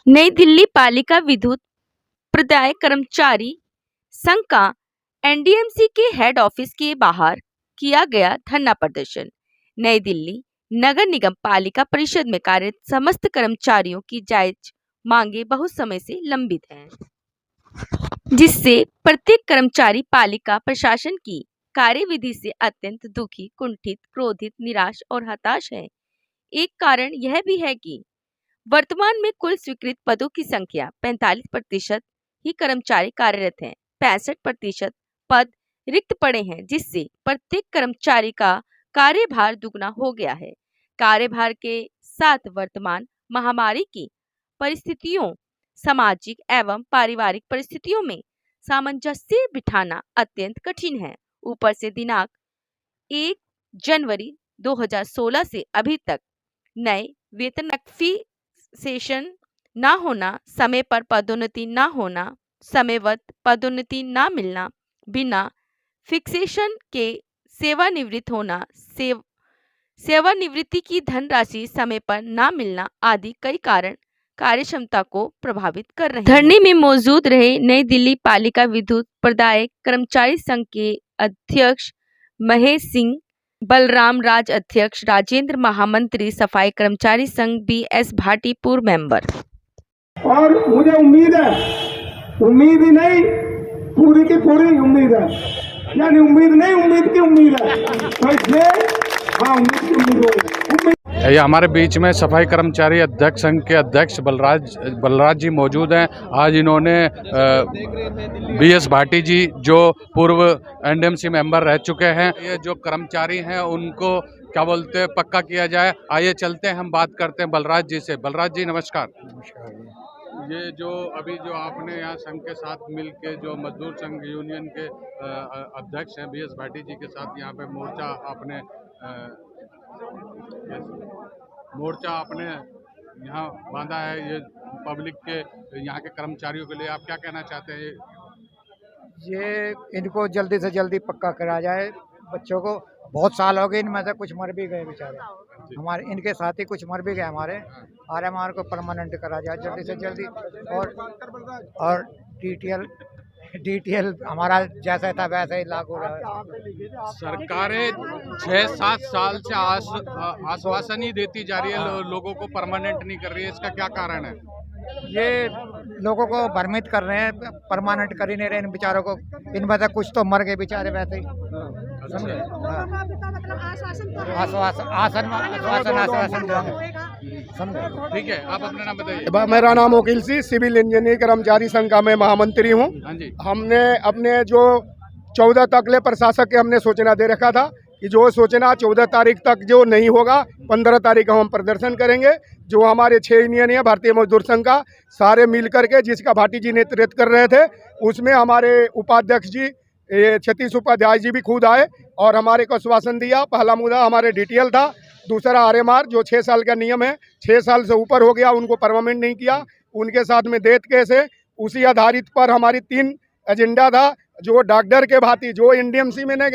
नई दिल्ली पालिका विद्युत प्रदाय कर्मचारी संघ का एनडीएमसी के हेड ऑफिस के बाहर किया गया धरना प्रदर्शन। नई दिल्ली नगर निगम पालिका परिषद में कार्यरत समस्त कर्मचारियों की जायज मांगे बहुत समय से लंबित हैं, जिससे प्रत्येक कर्मचारी पालिका प्रशासन की कार्यविधि से अत्यंत दुखी, कुंठित, क्रोधित, निराश और हताश है। एक कारण यह भी है कि वर्तमान में कुल स्वीकृत पदों की संख्या 45% ही कर्मचारी कार्यरत हैं। 65% पद रिक्त पड़े हैं, जिससे प्रत्येक कर्मचारी का कार्यभार दुगना हो गया है। कार्यभार के साथ वर्तमान महामारी की परिस्थितियों, सामाजिक एवं पारिवारिक परिस्थितियों में सामंजस्य बिठाना अत्यंत कठिन है। ऊपर से दिनांक 1 जनवरी 2016 से अभी तक नए वेतन फिक्सेशन न होना, समय पर पदोन्नति न होना, समयवत पदोन्नति न मिलना, बिना फिक्सेशन के सेवानिवृत्त होना, सेवानिवृत्ति की धनराशि समय पर न मिलना आदि कई कारण कार्यक्षमता को प्रभावित कर रहे हैं। धरने में मौजूद रहे नई दिल्ली पालिका विद्युत प्रदाय कर्मचारी संघ के अध्यक्ष महेश सिंह, बलराम राज अध्यक्ष, राजेंद्र महामंत्री, सफाई कर्मचारी संघ BS भाटी पूर्व मेंबर। और मुझे उम्मीद ही नहीं, पूरी की पूरी उम्मीद है, यानी उम्मीद नहीं, उम्मीद की उम्मीद है, तो इसलिए हाँ, उम्मीद की उम्मीद हो। ये हमारे बीच में सफाई कर्मचारी अध्यक्ष संघ के अध्यक्ष बलराज जी मौजूद हैं। आज इन्होंने BS भाटी जी जो पूर्व एनडीएमसी मेंबर रह चुके हैं, ये जो कर्मचारी हैं उनको क्या बोलते हैं पक्का किया जाए। आइए चलते हैं, हम बात करते हैं बलराज जी से। बलराज जी नमस्कार। ये जो अभी जो आपने यहाँ संघ के साथ मिलके जो मजदूर संघ यूनियन के अध्यक्ष हैं BS भाटी जी के साथ यहाँ पे मोर्चा आपने यहाँ बांधा है, ये पब्लिक के यहाँ के कर्मचारियों के लिए आप क्या कहना चाहते हैं? ये इनको जल्दी से जल्दी पक्का करा जाए। बच्चों को बहुत साल हो गए, इनमें से कुछ मर भी गए बेचारे, हमारे इनके साथ ही कुछ मर भी गए। हमारे RMR को परमानेंट करा जाए जल्दी से जल्दी। और DTL हमारा जैसा था वैसा ही लागू रहा। सरकारें 6-7 साल से आश्वासन ही देती जा रही है, लोगों को परमानेंट नहीं कर रही है, इसका क्या कारण है? ये लोगों को भ्रमित कर रहे हैं, परमानेंट कर ही नहीं रहे इन बेचारों को। इनमें से कुछ तो मर गए बेचारे वैसे ही। ठीक है, आप अपना नाम बताइए। मेरा नाम वकील सिविल इंजीनियर कर्मचारी संघ का मैं महामंत्री हूँ। हमने अपने जो 14 तक प्रशासक के हमने सूचना दे रखा था कि जो सूचना 14 तारीख तक जो नहीं होगा, 15 तारीख को हम प्रदर्शन करेंगे। जो हमारे 6 यूनियन है भारतीय मजदूर संघ का, सारे मिल करके, जिसका भाटी जी नेतृत्व कर रहे थे, उसमें हमारे उपाध्यक्ष जी सतीश उपाध्याय जी भी खुद आए और हमारे को आश्वासन दिया। पहला मुद्दा हमारे DTL था, दूसरा RMR जो 6 साल का नियम है, 6 साल से ऊपर हो गया उनको परमानेंट नहीं किया, उनके साथ में डेथ केस है। उसी आधारित पर हमारी 3 एजेंडा था, जो डॉक्टर के भांति जो NDMC में ने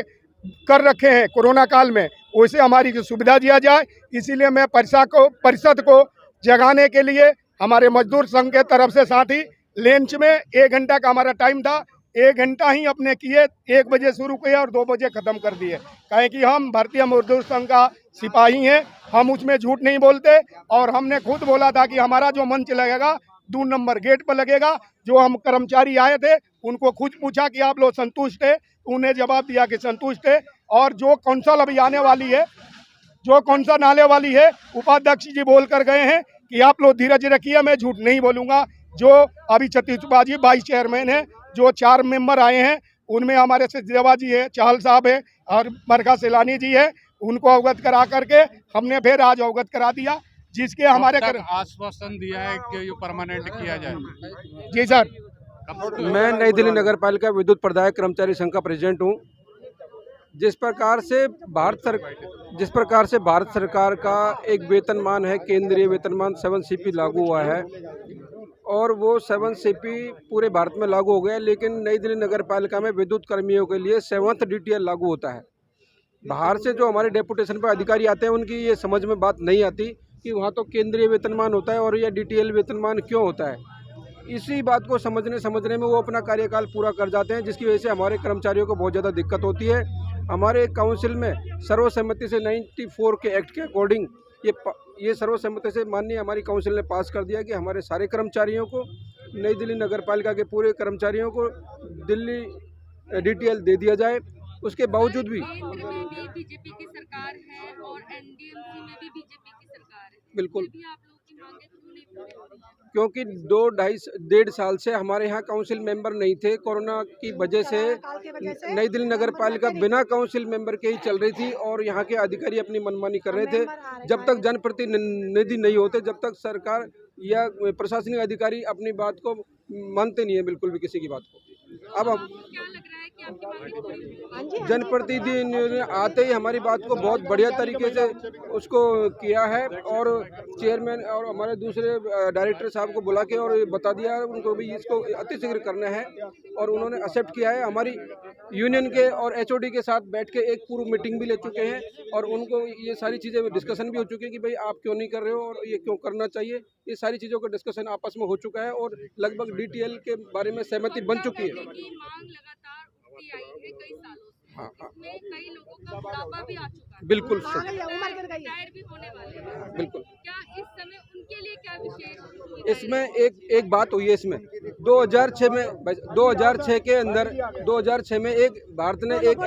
कर रखे हैं कोरोना काल में, वैसे हमारी सुविधा दिया जाए। इसीलिए मैं परिषद को जगाने के लिए हमारे मजदूर संघ के तरफ से, साथ ही लंच में 1 घंटा का हमारा टाइम था, 1 घंटा ही अपने किए, 1 बजे शुरू किए और 2 बजे ख़त्म कर दिए। कहें कि हम भारतीय मजदूर संघ का सिपाही हैं, हम उसमें झूठ नहीं बोलते। और हमने खुद बोला था कि हमारा जो मंच लगेगा 2 नंबर गेट पर लगेगा। जो हम कर्मचारी आए थे उनको खुद पूछा कि आप लोग संतुष्ट है, उन्हें जवाब दिया कि संतुष्ट है। और जो कौंसल अभी आने वाली है, जो कौंसल आने वाली है, उपाध्यक्ष जी बोल कर गए हैं कि आप लोग धीरज रखिए, मैं झूठ नहीं बोलूँगा। जो अभी सतीश जी वाइस चेयरमैन है, जो 4 मेंबर आए हैं, उनमें हमारे से देवा जी है, चाहल साहब है और बरखा सैलानी जी है, उनको अवगत करा करके हमने फिर आज अवगत करा दिया, जिसके हमारे आश्वासन दिया है कि ये परमानेंट किया जाए। जी सर। मैं नई दिल्ली नगर पालिका विद्युत प्रदायक कर्मचारी संघ का प्रेसिडेंट हूँ। जिस प्रकार से भारत सरकार का एक वेतनमान है, केंद्रीय वेतनमान 7CP लागू हुआ है और वो 7CP पूरे भारत में लागू हो गया, लेकिन नई दिल्ली नगर पालिका में विद्युत कर्मियों के लिए 7th DTL लागू होता है। बाहर से जो हमारे डेपुटेशन पर अधिकारी आते हैं, उनकी ये समझ में बात नहीं आती कि वहाँ तो केंद्रीय वेतनमान होता है और यह डीटीएल वेतनमान क्यों होता है। इसी बात को समझने में वो अपना कार्यकाल पूरा कर जाते हैं, जिसकी वजह से हमारे कर्मचारियों को बहुत ज़्यादा दिक्कत होती है। हमारे काउंसिल में सर्वसम्मति से 94 के एक्ट के अकॉर्डिंग ये सर्वसम्मति से माननीय हमारी काउंसिल ने पास कर दिया कि हमारे सारे कर्मचारियों को, नई दिल्ली नगर पालिका के पूरे कर्मचारियों को दिल्ली डीटीएल दे दिया जाए। उसके बावजूद भी केंद्र में भी बीजेपी की सरकार है और एनडीएमसी में भी बीजेपी की सरकार है, बिल्कुल, फिर भी आप लोगों की मांगें क्यों नहीं पूरी हो रही हैं? क्योंकि 2-2.5 साल से हमारे यहाँ काउंसिल मेंबर नहीं थे। कोरोना की वजह से नई दिल्ली नगर पालिका बिना काउंसिल मेंबर के ही चल रही थी और यहाँ के अधिकारी अपनी मनमानी कर रहे थे। जब तक जनप्रतिनिधि नहीं होते, जब तक सरकार या प्रशासनिक अधिकारी अपनी बात को मानते नहीं है, बिल्कुल भी किसी की बात को। अब हम आपको क्या लग रहा है कि आपकी मांगें पूरी होंगी? जनप्रतिनिधि आते ही हमारी बात को बहुत बढ़िया तरीके से उसको किया है और चेयरमैन और हमारे दूसरे डायरेक्टर साहब को बुला के और बता दिया है उनको भी इसको अतिशीघ्र करना है और उन्होंने एक्सेप्ट किया है। हमारी यूनियन के और एचओडी के साथ बैठ के एक पूर्व मीटिंग भी ले चुके हैं और उनको ये सारी चीज़ें डिस्कशन भी हो चुकी है कि भाई आप क्यों नहीं कर रहे हो और ये क्यों करना चाहिए। ये सारी चीज़ों का डिस्कशन आपस में हो चुका है और लगभग डीटीएल के बारे में सहमति बन चुकी है। की मांग लगातार उठती आई है कई सालों से, हाँ, हाँ। इसमें कई लोगों का बुढ़ापा भी आ चुका है, बिल्कुल रिटायर भी होने वाले हैं। बिल्कुल। क्या इस समय उनके लिए क्या विशेष सुविधाएं इसमें एक बात हुई है। इसमें 2006 के अंदर 2006 में एक भारत ने एक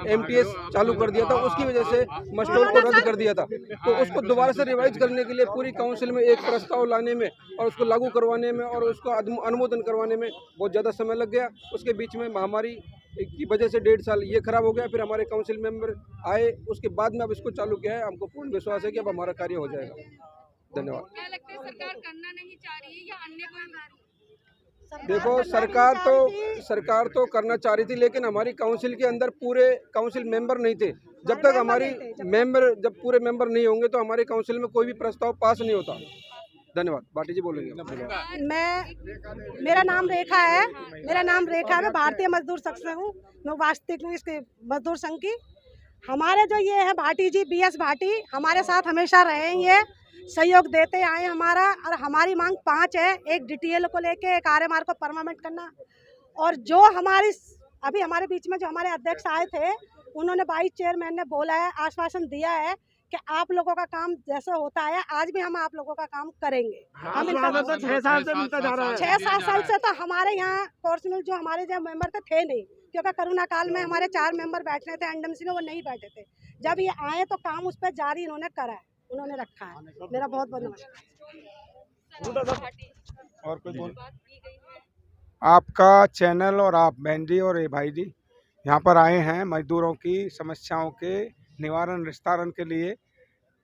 एमटीएस चालू कर दिया था, उसकी वजह से मस्टोर को रद्द कर दिया था। तो उसको दोबारा से रिवाइज करने के लिए पूरी काउंसिल में एक प्रस्ताव लाने में और उसको लागू करवाने में और उसको अनुमोदन करवाने में बहुत ज़्यादा समय लग गया। उसके बीच में महामारी की वजह से 1.5 साल ये खराब हो गया। फिर हमारे काउंसिल मेंबर आए, उसके बाद में अब इसको चालू किया है। हमको पूर्ण विश्वास है कि अब हमारा कार्य हो जाएगा। धन्यवाद। क्या लगता है सरकार करना नहीं चाह रही है या अन्य कोई? देखो, सरकार तो करना चाह रही थी, लेकिन हमारी काउंसिल के अंदर पूरे काउंसिल मेंबर नहीं थे। जब तक जब पूरे मेंबर नहीं होंगे तो हमारे काउंसिल में कोई भी प्रस्ताव पास नहीं होता। धन्यवाद। बाटी जी बोलेंगे। मेरा नाम रेखा है। मैं भारतीय मजदूर संघ से हूँ। मैं वास्तविक मजदूर संघ की। हमारे जो ये है भाटी जी, बीएस भाटी, हमारे साथ हमेशा रहेंगे, सहयोग देते आए हमारा। और हमारी मांग 5 है। एक डीटीएल को लेके, एक आरएमआर को परमानेंट करना, और जो अभी हमारे बीच में जो हमारे अध्यक्ष आए थे, उन्होंने वाइस चेयरमैन ने बोला है, आश्वासन दिया है कि आप लोगों का काम जैसे होता है आज भी हम आप लोगों का काम करेंगे। हम 6-7 साल से तो हमारे यहाँ पर्सनल जो हमारे जो मेंबर थे नहीं, क्योंकि कोरोना काल में हमारे 4 मेंबर बैठने थे एनडीएमसी में, वो नहीं बैठे थे। जब ये आए तो काम उस पर जारी इन्होंने करा है, उन्होंने रखा है। मेरा बहुत बहुत नमस्कार। और कोई बोल? आपका चैनल और आप बहन जी और ये भाई जी यहाँ पर आए हैं मजदूरों की समस्याओं के निवारण निस्तारण के लिए,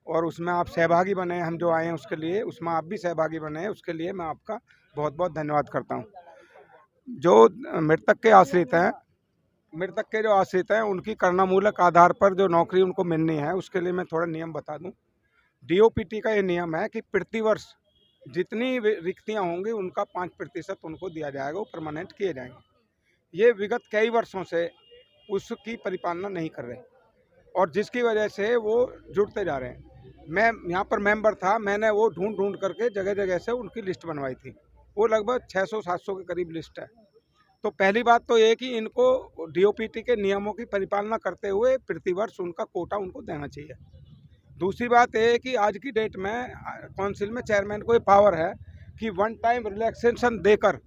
और उसमें आप सहभागी बने। हम जो आए हैं उसके लिए, उसमें आप भी सहभागी बने हैं, उसके लिए मैं आपका बहुत बहुत धन्यवाद करता हूँ। जो मृतक के जो आश्रित हैं उनकी करणामूलक आधार पर जो नौकरी उनको मिलनी है, उसके लिए मैं थोड़ा नियम बता दूं। डीओपीटी का ये नियम है कि प्रतिवर्ष जितनी रिक्तियां होंगी उनका 5% उनको दिया जाएगा, वो परमानेंट किए जाएंगे। ये विगत कई वर्षों से उसकी परिपालना नहीं कर रहे और जिसकी वजह से वो जुड़ते जा रहे हैं। मैं यहाँ पर मेंबर था, मैंने वो ढूंढ करके जगह जगह से उनकी लिस्ट बनवाई थी। वो लगभग 600-700 के करीब लिस्ट है। तो पहली बात तो ये कि इनको डीओपीटी के नियमों की परिपालना करते हुए प्रतिवर्ष उनका कोटा उनको देना चाहिए। दूसरी बात ये है कि आज की डेट में काउंसिल में चेयरमैन को ये पावर है कि वन टाइम रिलैक्सेशन देकर,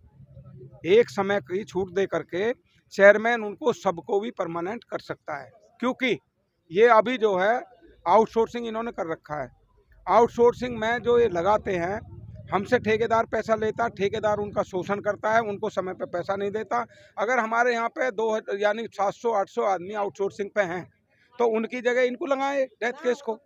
एक समय की छूट दे करके चेयरमैन उनको सबको भी परमानेंट कर सकता है। क्योंकि ये अभी जो है आउटसोर्सिंग इन्होंने कर रखा है। आउटसोर्सिंग में जो ये लगाते हैं, हमसे ठेकेदार पैसा लेता, ठेकेदार उनका शोषण करता है, उनको समय पे पैसा नहीं देता। अगर हमारे यहाँ पे 700-800 आदमी आउटसोर्सिंग पे हैं तो उनकी जगह इनको लगाए, डेथ केस को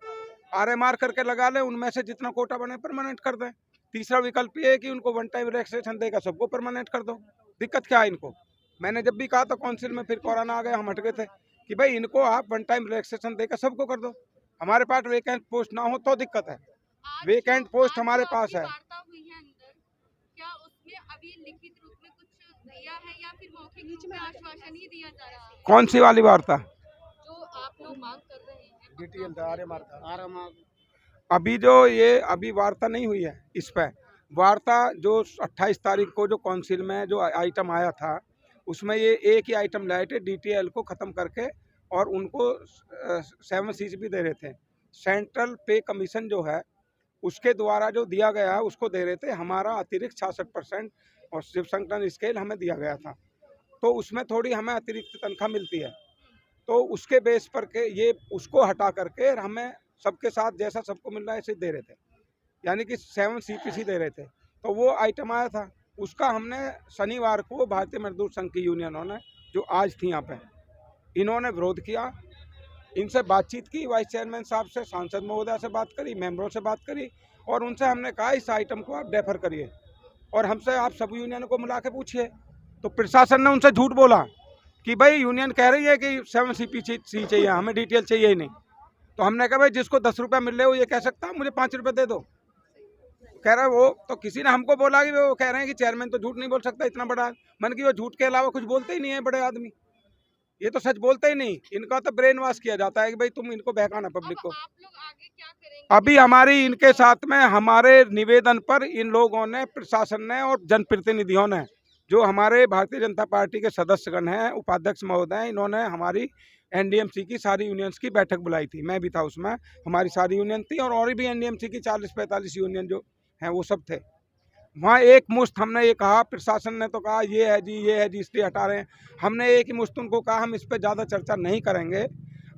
आरएमआर करके लगा लें, उनमें से जितना कोटा बने परमानेंट कर दें। तीसरा विकल्प ये है कि उनको वन टाइम रिलैक्सेशन देगा, सबको परमानेंट कर दो। दिक्कत क्या है इनको? मैंने जब भी कहा था काउंसिल में, फिर कोरोना आ गया, हम हट गए थे कि भाई इनको आप वन टाइम रिलैक्सेशन देकर सबको कर दो। हमारे पास वेकेंट पोस्ट ना हो तो दिक्कत है। वेकेंट पोस्ट हमारे पास है। वार्ता हुई है अंदर, क्या उसमें अभी लिखित रूप में कुछ दिया है या फिर मौखिक रूप में आश्वासन ही दिया जा रहा है? कौन सी वाली वार्ता? जो आप लोग मांग कर रहे हैं डीटीएल आरएमआर अभी जो ये अभी वार्ता नहीं हुई है, इस पर वार्ता जो 28 तारीख को जो काउंसिल में जो आइटम आया था, उसमें ये एक ही आइटम लाए थे, DTL को ख़त्म करके, और उनको 7 CCP दे रहे थे। सेंट्रल पे कमीशन जो है उसके द्वारा जो दिया गया है उसको दे रहे थे, हमारा अतिरिक्त 66% और शिव संगठन स्केल हमें दिया गया था, तो उसमें थोड़ी हमें अतिरिक्त तनख्वाह मिलती है, तो उसके बेस पर के ये उसको हटा करके हमें सबके साथ जैसा सबको मिल रहा है ऐसे दे रहे थे, यानी कि 7 CPC दे रहे थे। तो वो आइटम आया था, उसका हमने शनिवार को भारतीय मजदूर संघ की यूनियनों ने जो आज थी यहाँ पे, इन्होंने विरोध किया, इनसे बातचीत की, वाइस चेयरमैन साहब से, सांसद महोदय से बात करी, मेंबरों से बात करी, और उनसे हमने कहा इस आइटम को आप डेफर करिए और हमसे आप सब यूनियनों को मिला के पूछिए। तो प्रशासन ने उनसे झूठ बोला कि भाई यूनियन कह रही है कि 7 CPC चाहिए, हमें DTL चाहिए ही नहीं। तो हमने कहा भाई जिसको 10 रुपये मिल रहे हो ये कह सकता है मुझे 5 रुपये दे दो, कह रहा है वो, तो किसी ने हमको बोला कि वो कह रहे हैं कि चेयरमैन तो झूठ नहीं बोल सकता इतना बड़ा, मन की वो झूठ के अलावा कुछ बोलते ही नहीं है बड़े आदमी, ये तो सच बोलते ही नहीं, इनका तो ब्रेन वॉश किया जाता है कि भाई तुम इनको बहकाना पब्लिक को। आप लोग आगे क्या करेंगे? अभी हमारी इनके साथ में हमारे निवेदन पर इन लोगों ने, प्रशासन ने और जनप्रतिनिधियों ने, जो हमारे भारतीय जनता पार्टी के सदस्यगण हैं, उपाध्यक्ष महोदय, इन्होंने हमारी NDMC की सारी यूनियंस की बैठक बुलाई थी, मैं भी था उसमें, हमारी सारी यूनियन थी और भी NDMC की 40-45 यूनियन जो हैं वो सब थे वहाँ। एक मुश्त हमने ये कहा, प्रशासन ने तो कहा ये है जी, ये है जी, इसलिए हटा रहे हैं। हमने एक ही मुश्त उनको कहा हम इस पर ज़्यादा चर्चा नहीं करेंगे,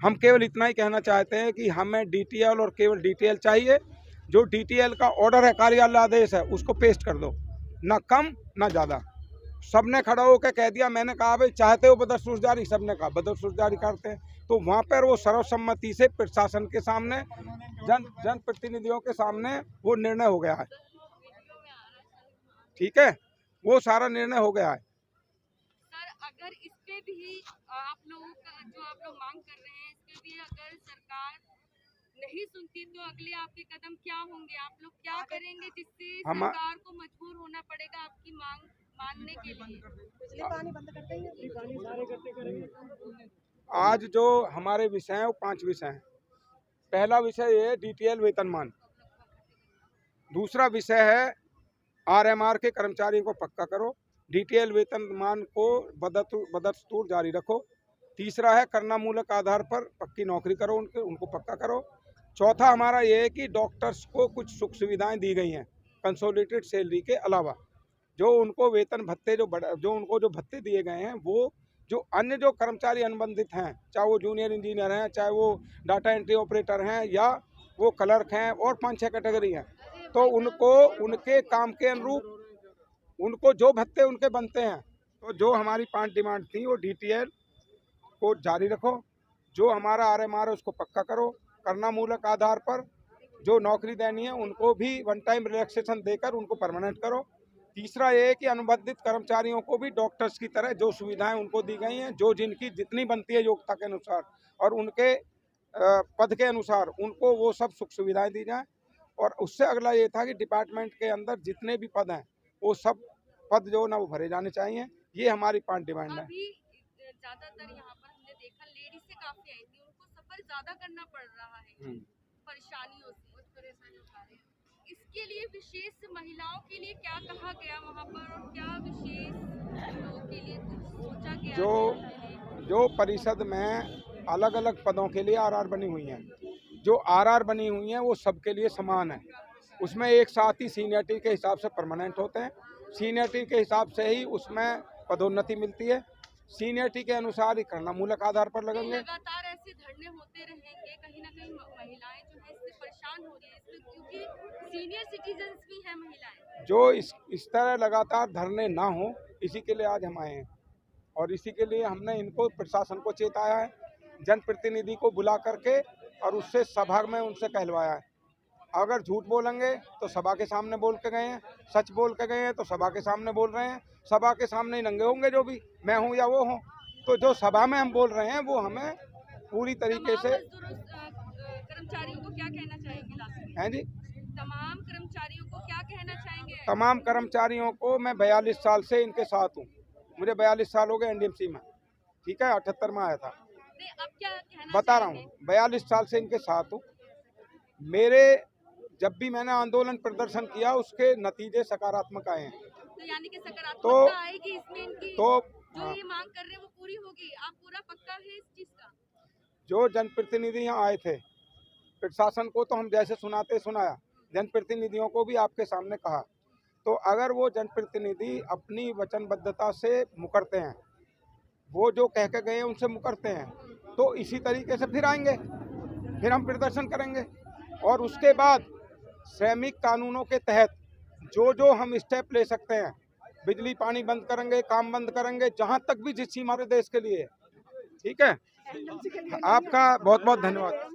हम केवल इतना ही कहना चाहते हैं कि हमें DTL और केवल DTL चाहिए, जो DTL का ऑर्डर है, कार्यालय आदेश है, उसको पेस्ट कर दो, ना कम ना ज़्यादा। सबने खड़ा होकर कह दिया, मैंने कहा भाई चाहते हो बदस्तूर जारी, सबने कहा बदस्तूर जारी करते हैं। तो वहाँ पर वो सर्वसम्मति से प्रशासन के सामने, जनप्रतिनिधियों के सामने वो निर्णय हो गया है, ठीक है, वो सारा निर्णय हो गया है। सर अगर इस पे भी आप लोगों का जो आप लोग मांग कर रहे हैं, इस पे भी अगर सरकार नहीं सुनती तो अगले आपके कदम क्या होंगे? आप लोग क्या करेंगे जिससे सरकार को मजबूर होना पड़ेगा आपकी मांग मानने के लिए? बिजली पानी बंद कर देंगे। आज जो हमारे विषय हैं वो 5 विषय हैं। पहला विषय ये है DTL वेतनमान, दूसरा विषय है RMR के कर्मचारियों को पक्का करो, DTL वेतनमान को बदस्तूर जारी रखो, तीसरा है करना मूलक आधार पर पक्की नौकरी करो, उनको पक्का करो। चौथा हमारा ये है कि डॉक्टर्स को कुछ सुख सुविधाएं दी गई हैं कंसोलिडेटेड सैलरी के अलावा, जो उनको वेतन भत्ते जो उनको जो भत्ते दिए गए हैं, वो जो अन्य जो कर्मचारी अनुबंधित हैं, चाहे वो जूनियर इंजीनियर हैं, चाहे वो डाटा एंट्री ऑपरेटर हैं, या वो क्लर्क हैं, और 5-6 कैटेगरी हैं, तो उनको उनके काम के अनुरूप उनको जो भत्ते उनके बनते हैं। तो जो हमारी 5 डिमांड थी वो DTL को जारी रखो, जो हमारा RMR है उसको पक्का करो, करना मूलक आधार पर जो नौकरी देनी है उनको भी 1 टाइम रिलैक्सेशन देकर उनको परमानेंट करो। तीसरा ये है कि अनुबंधित कर्मचारियों को भी डॉक्टर्स की तरह जो सुविधाएं उनको दी गई हैं, जो जिनकी जितनी बनती है योग्यता के अनुसार और उनके पद के अनुसार, उनको वो सब सुख सुविधाएं दी जाएं। और उससे अगला ये था कि डिपार्टमेंट के अंदर जितने भी पद हैं वो सब पद जो ना वो भरे जाने चाहिए। ये हमारी 5 डिमांड है। अभी ज्यादातर यहाँ पर हमने देखा लेडीज से काफी आई थी, उनको सफर ज्यादा करना पड़ रहा है परेशानियों से, इसके लिए विशेष महिलाओं के लिए क्या कहा गया वहाँ पर, और क्या विशेष लोगों के लिए कुछ सोचा गया? जो परिषद में अलग अलग पदों के लिए RR बनी हुई हैं, जो RR बनी हुई हैं वो सबके लिए समान है, उसमें एक साथ ही सीनियरिटी के हिसाब से परमानेंट होते हैं, सीनियरिटी के हिसाब से ही उसमें पदोन्नति मिलती है, सीनियरिटी के अनुसार ही करना मूलक आधार पर लगेंगे। लगातार ऐसे धरने होते रहेंगे, कहीं ना कहीं महिलाएं जो है इससे परेशान हो रही है, क्योंकि सीनियर सिटीजन्स भी हैं महिलाएं। जो इस तरह लगातार धरने ना हो, इसी के लिए आज हम आए हैं, और इसी के लिए हमने इनको प्रशासन को चेताया है, जनप्रतिनिधि को बुला करके और उससे सभा में उनसे कहलवाया है। अगर झूठ बोलेंगे तो सभा के सामने बोल के गए हैं, सच बोल के गए हैं तो सभा के सामने बोल रहे हैं, सभा के सामने ही नंगे होंगे, जो भी मैं हूं या वो हों। तो जो सभा में हम बोल रहे हैं वो हमें पूरी तरीके से। कर्मचारियों को क्या कहना चाहेंगे? हैं जी, तमाम कर्मचारियों को क्या कहना चाहेंगे? तमाम कर्मचारियों को, मैं 42 साल से इनके साथ हूँ, मुझे 42 साल हो गए NDMC में, ठीक है, 78 में आया था। अब क्या कहना बता रहा हूँ, 42 साल से इनके साथ हूँ। मेरे जब भी मैंने आंदोलन प्रदर्शन किया उसके नतीजे सकारात्मक आए हैं। तो यानी कि सकारात्मकता तो- आएगी इसमें, इनकी तो जो हाँ, ये मांग कर रहे हैं वो पूरी होगी, आप पूरा पक्का है इस चीज का? जो जनप्रतिनिधि यहाँ आए थे, प्रशासन को तो हम जैसे सुनाया, जनप्रतिनिधियों को भी आपके सामने कहा। तो अगर वो जनप्रतिनिधि अपनी वचनबद्धता से मुकरते हैं, वो जो कह के गए हैं उनसे मुकरते हैं, तो इसी तरीके से फिर आएंगे, फिर हम प्रदर्शन करेंगे। और उसके बाद श्रमिक कानूनों के तहत जो हम स्टेप ले सकते हैं, बिजली पानी बंद करेंगे, काम बंद करेंगे, जहाँ तक भी जिस हमारे देश के लिए, ठीक है। आपका बहुत बहुत धन्यवाद।